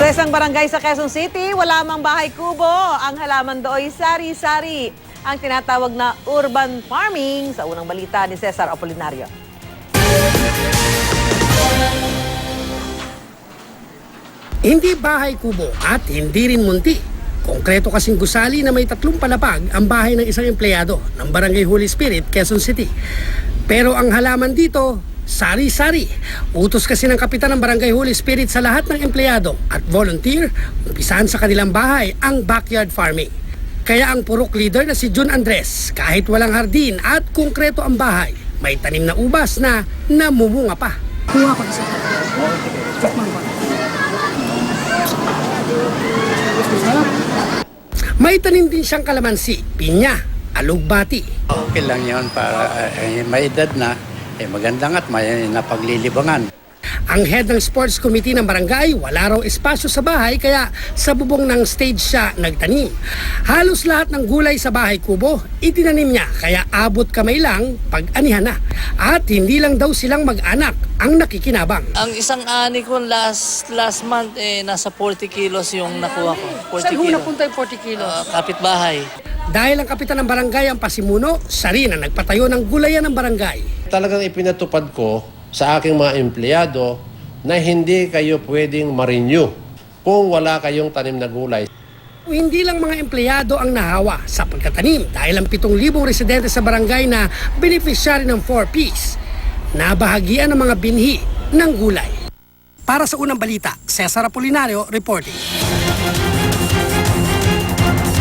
Sa isang barangay sa Quezon City, wala mang bahay kubo. Ang halaman do'y sari-sari. Ang tinatawag na urban farming sa unang balita ni Cesar Apolinario. Hindi bahay kubo at hindi rin munti. Konkreto kasing gusali na may 3 palapag ang bahay ng isang empleyado ng Barangay Holy Spirit, Quezon City. Pero ang halaman dito, sari-sari. Utos kasi ng kapitan ng Barangay Holy Spirit sa lahat ng empleyado at volunteer, umpisahan sa kanilang bahay ang backyard farming. Kaya ang purok leader na si Jun Andres, kahit walang hardin at konkreto ang bahay, may tanim na ubas na namumunga pa. Kuha ko isa. May tanim din siyang kalamansi, pinya, alugbati. Okay lang yun para may edad na, maganda nga't may napaglilibangan. Ang head ng sports committee ng barangay, wala raw espasyo sa bahay kaya sa bubong ng stage siya nagtanim. Halos lahat ng gulay sa bahay kubo, itinanim niya kaya abot kamay lang pag anihan na. At hindi lang daw silang mag-anak ang nakikinabang. Ang isang ani ko last month, nasa 40 kilos yung nakuha ko. 40 Saan ho kilos. napunta yung 40 kilos? Kapitbahay. Dahil ang kapitan ng barangay ang pasimuno, siya rin ang nagpatayo ng gulayan ng barangay. Talagang ipinatupad ko sa aking mga empleyado na hindi kayo pwedeng ma-renew kung wala kayong tanim na gulay. Hindi lang mga empleyado ang nahawa sa pagkatanim dahil ang 7,000 residente sa barangay na beneficiary ng 4Ps, nabahagian ng mga binhi ng gulay. Para sa unang balita, Cesar Apolinario reporting.